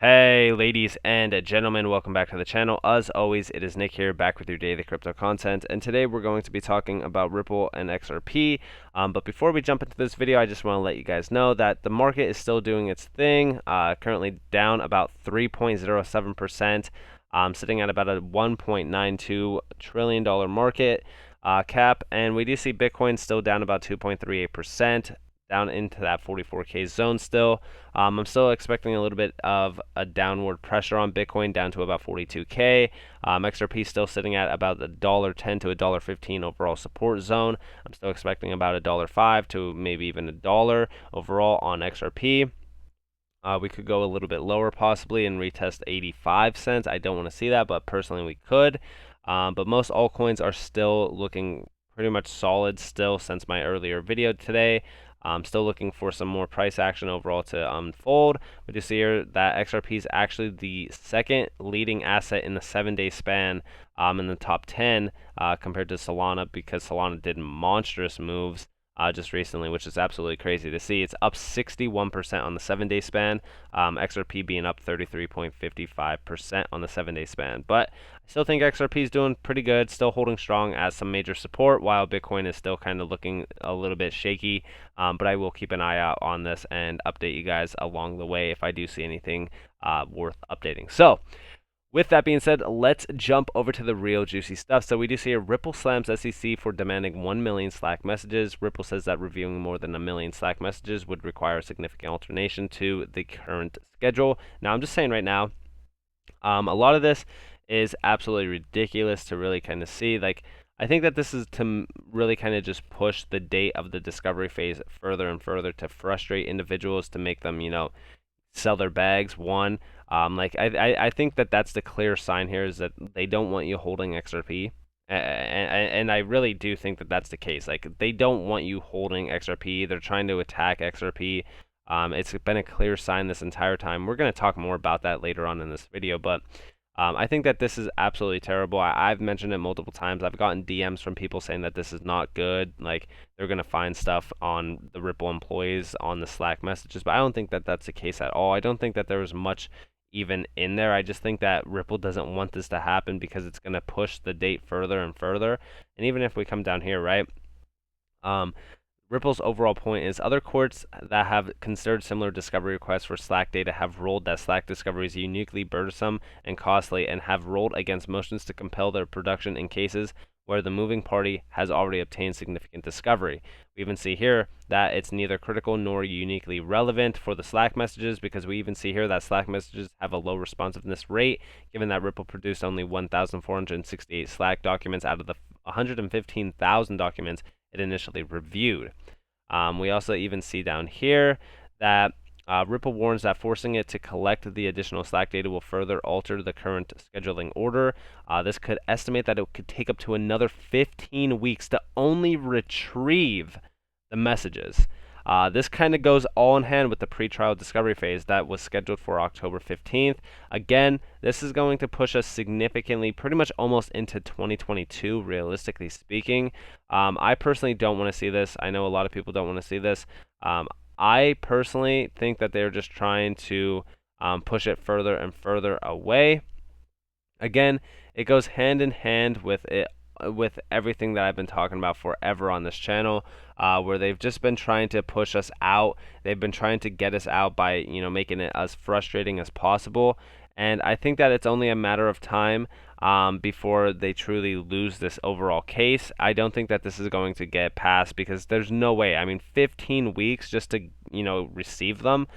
Hey ladies and gentlemen, welcome back to the channel. As always, it is Nick here, back with your daily crypto content, and today we're going to be talking about Ripple and XRP. But before we jump into this video, I just want to let you guys know that the market is still doing its thing, currently down about 3.07%, sitting at about a $1.92 trillion market cap, and we do see Bitcoin still down about 2.38%. Down into that 44K zone still. I'm still expecting a little bit of a downward pressure on Bitcoin down to about 42K. XRP still sitting at about $1.10 to $1.15 overall support zone. I'm still expecting about $1.05 to maybe even $1 overall on XRP. We could go a little bit lower possibly and retest 85 cents. I don't want to see that, but personally we could. But most altcoins are still looking pretty much solid still since my earlier video today. I'm still looking for some more price action overall to unfold. We do see here that XRP is actually the second leading asset in the 7-day span in the top 10 compared to Solana, because Solana did monstrous moves just recently, which is absolutely crazy to see. It's up 61% on the 7-day span, XRP being up 33.55% on the 7-day span. But I still think XRP is doing pretty good, still holding strong as some major support, while Bitcoin is still kind of looking a little bit shaky. But I will keep an eye out on this and update you guys along the way if I do see anything worth updating. So, with that being said, let's jump over to the real juicy stuff. So we do see here Ripple slams SEC for demanding 1 million Slack messages. Ripple says that reviewing more than 1 million Slack messages would require significant alternation to the current schedule. Now, I'm just saying right now, a lot of this is absolutely ridiculous to really kind of see. Like, I think that this is to really kind of just push the date of the discovery phase further and further to frustrate individuals, to make them, sell their bags. I think that that's the clear sign here, is that they don't want you holding XRP, and I really do think that that's the case. Like, they don't want you holding XRP. They're trying to attack XRP. It's been a clear sign this entire time. We're going to talk more about that later on in this video, but I think that this is absolutely terrible. I've mentioned it multiple times. I've gotten DMs from people saying that this is not good. Like, they're going to find stuff on the Ripple employees on the Slack messages, but I don't think that that's the case at all. I don't think that there was much even in there. I just think that Ripple doesn't want this to happen because it's going to push the date further and further. And even if we come down here, right? Ripple's overall point is other courts that have considered similar discovery requests for Slack data have ruled that Slack discovery is uniquely burdensome and costly, and have ruled against motions to compel their production in cases where the moving party has already obtained significant discovery. We even see here that it's neither critical nor uniquely relevant for the Slack messages, because we even see here that Slack messages have a low responsiveness rate, given that Ripple produced only 1,468 Slack documents out of the 115,000 documents it initially reviewed. We also even see down here that Ripple warns that forcing it to collect the additional Slack data will further alter the current scheduling order. This could estimate that it could take up to another 15 weeks to only retrieve the messages. This kind of goes all in hand with the pre-trial discovery phase that was scheduled for October 15th. Again, this is going to push us significantly, pretty much almost into 2022, realistically speaking. I personally don't want to see this. I know a lot of people don't want to see this. I personally think that they're just trying to push it further and further away. Again, it goes hand in hand with everything that I've been talking about forever on this channel, where they've just been trying to push us out. They've been trying to get us out by, making it as frustrating as possible. And I think that it's only a matter of time before they truly lose this overall case. I don't think that this is going to get passed, because there's no way. I mean, 15 weeks just to, receive them.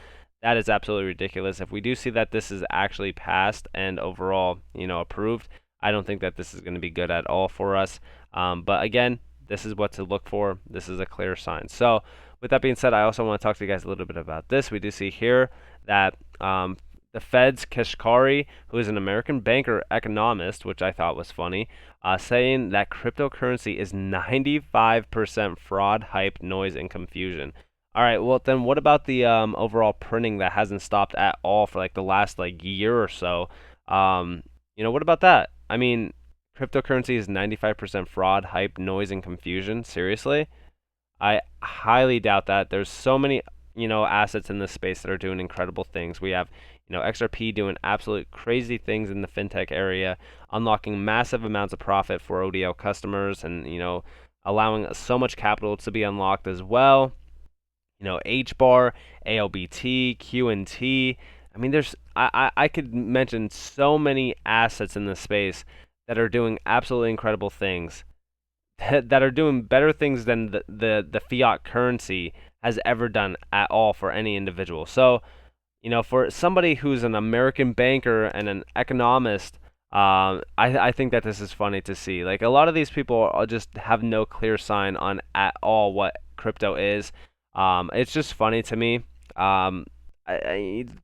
That is absolutely ridiculous. If we do see that this is actually passed and overall, approved, I don't think that this is going to be good at all for us. But again, this is what to look for. This is a clear sign. So with that being said, I also want to talk to you guys a little bit about this. We do see here that the Fed's Kashkari, who is an American banker economist, which I thought was funny, saying that cryptocurrency is 95% fraud, hype, noise, and confusion. All right, well then what about the overall printing that hasn't stopped at all for like the last year or so? What about that? I mean, cryptocurrency is 95% fraud, hype, noise, and confusion. Seriously? I highly doubt that. There's so many, assets in this space that are doing incredible things. We have, XRP doing absolute crazy things in the fintech area, unlocking massive amounts of profit for ODL customers, and allowing so much capital to be unlocked as well. HBAR, ALBT, QNT. I mean, I could mention so many assets in this space that are doing absolutely incredible things, that are doing better things than the fiat currency has ever done at all for any individual. So, for somebody who's an American banker and an economist, I think that this is funny to see. Like, a lot of these people just have no clear sign on at all what crypto is. It's just funny to me.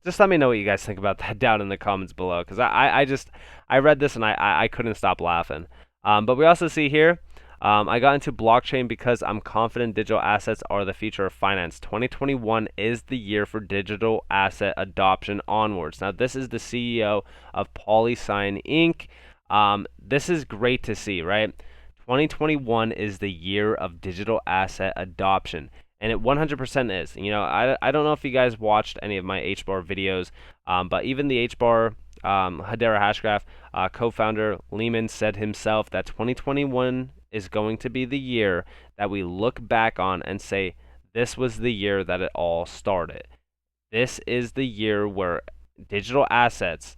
Just let me know what you guys think about that down in the comments below, because I read this and I couldn't stop laughing. But we also see here, I got into blockchain because I'm confident digital assets are the future of finance. 2021 is the year for digital asset adoption onwards. Now, this is the CEO of PolySign Inc. This is great to see, right? 2021 is the year of digital asset adoption. And it 100% is. I don't know if you guys watched any of my HBAR videos, but even the HBAR Hedera Hashgraph co-founder Lehman said himself that 2021 is going to be the year that we look back on and say, this was the year that it all started. This is the year where digital assets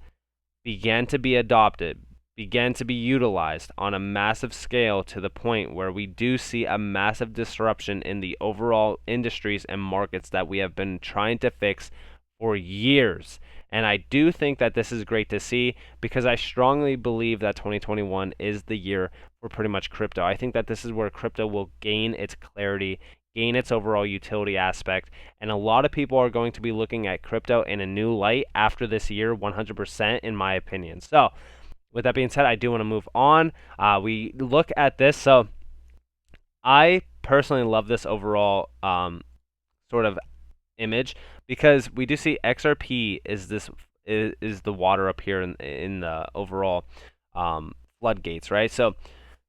began to be adopted, began to be utilized on a massive scale, to the point where we do see a massive disruption in the overall industries and markets that we have been trying to fix for years. And I do think that this is great to see, because I strongly believe that 2021 is the year for pretty much crypto. I think that this is where crypto will gain its clarity, gain its overall utility aspect, and a lot of people are going to be looking at crypto in a new light after this year, 100%, in my opinion. So, with that being said, I do want to move on. We look at this. So I personally love this overall sort of image, because we do see XRP is the water up here in the overall floodgates, right? So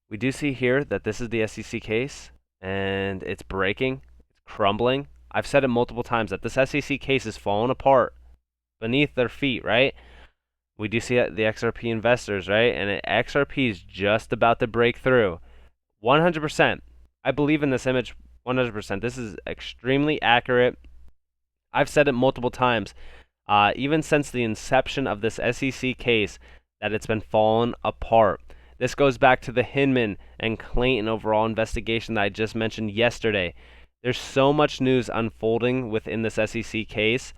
we do see here that this is the SEC case, and it's breaking, it's crumbling. I've said it multiple times that this SEC case is falling apart beneath their feet, right? We do see the XRP investors, right? And XRP is just about to break through. 100%. I believe in this image 100%. This is extremely accurate. I've said it multiple times, even since the inception of this SEC case, that it's been falling apart. This goes back to the Hinman and Clayton overall investigation that I just mentioned yesterday. There's so much news unfolding within this SEC case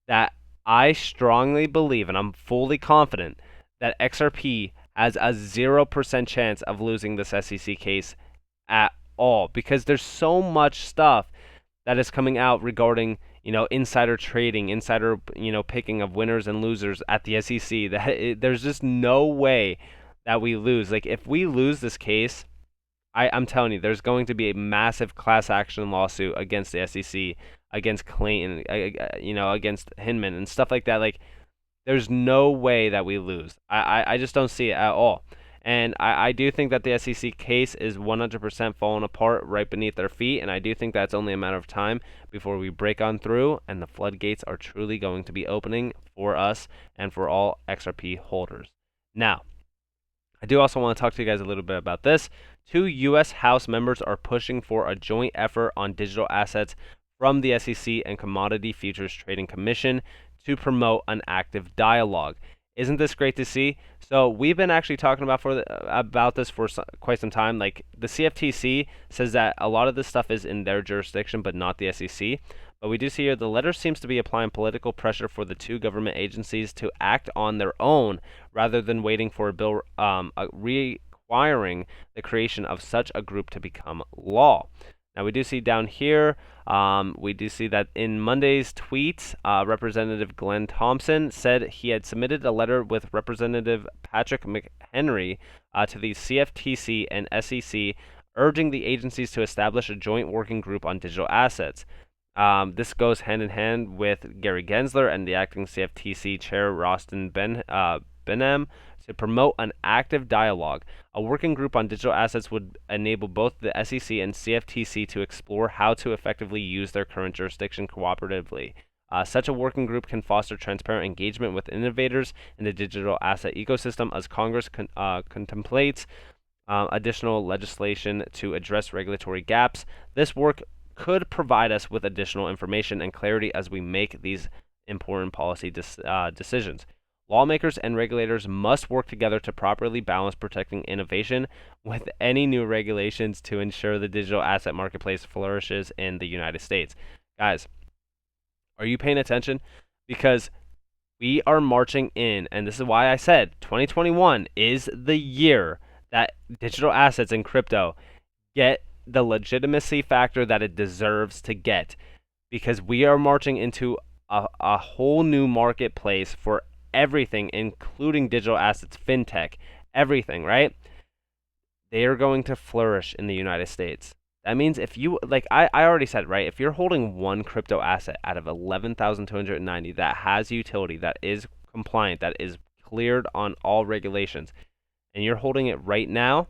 that I strongly believe, and I'm fully confident, that XRP has a 0% chance of losing this SEC case at all, because there's so much stuff that is coming out regarding, insider trading, insider, picking of winners and losers at the SEC, that there's just no way that we lose. Like, if we lose this case, I'm telling you, there's going to be a massive class action lawsuit against the SEC, against Clayton, against Hinman and stuff like that. Like, there's no way that we lose. I just don't see it at all. And I do think that the SEC case is 100% falling apart right beneath their feet, and I do think that's only a matter of time before we break on through and the floodgates are truly going to be opening for us and for all XRP holders. Now, I do also want to talk to you guys a little bit about this. 2 U.S. House members are pushing for a joint effort on digital assets from the SEC and Commodity Futures Trading Commission to promote an active dialogue. Isn't this great to see? So we've been actually talking about this for quite some time. Like, the CFTC says that a lot of this stuff is in their jurisdiction, but not the SEC. But we do see here the letter seems to be applying political pressure for the 2 government agencies to act on their own, rather than waiting for a bill requiring the creation of such a group to become law. Now, we do see down here, we do see that in Monday's tweet, Representative Glenn Thompson said he had submitted a letter with Representative Patrick McHenry to the CFTC and SEC, urging the agencies to establish a joint working group on digital assets. This goes hand in hand with Gary Gensler and the acting CFTC chair, Rostin Behnam, to promote an active dialogue. A working group on digital assets would enable both the SEC and CFTC to explore how to effectively use their current jurisdiction cooperatively. Such a working group can foster transparent engagement with innovators in the digital asset ecosystem as Congress contemplates additional legislation to address regulatory gaps. This work could provide us with additional information and clarity as we make these important policy decisions. Lawmakers and regulators must work together to properly balance protecting innovation with any new regulations to ensure the digital asset marketplace flourishes in the United States. Guys, are you paying attention? Because we are marching in, and this is why I said 2021 is the year that digital assets and crypto get the legitimacy factor that it deserves to get, because we are marching into a whole new marketplace for everything, including digital assets, fintech, everything, right? They are going to flourish in the United States. That means if you, like I already said, right? If you're holding one crypto asset out of 11,290 that has utility, that is compliant, that is cleared on all regulations, and you're holding it right now,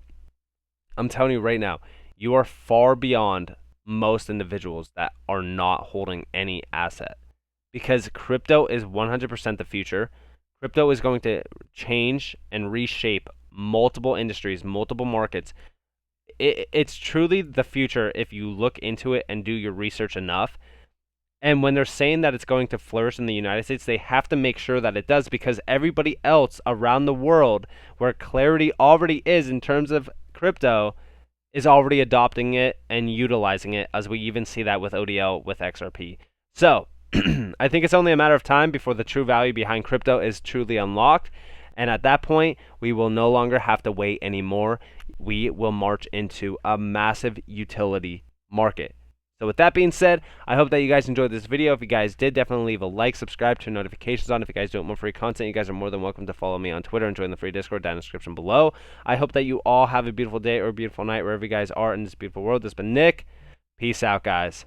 I'm telling you right now, you are far beyond most individuals that are not holding any asset, because crypto is 100% the future. Crypto is going to change and reshape multiple industries, multiple markets. It's truly the future if you look into it and do your research enough. And when they're saying that it's going to flourish in the United States, they have to make sure that it does, because everybody else around the world where clarity already is in terms of crypto is already adopting it and utilizing it, as we even see that with ODL, with XRP. So I think it's only a matter of time before the true value behind crypto is truly unlocked. And at that point, we will no longer have to wait anymore. We will march into a massive utility market. So with that being said, I hope that you guys enjoyed this video. If you guys did, definitely leave a like, subscribe, turn notifications on. If you guys want more free content, you guys are more than welcome to follow me on Twitter and join the free Discord down in the description below. I hope that you all have a beautiful day or a beautiful night wherever you guys are in this beautiful world. This has been Nick. Peace out, guys.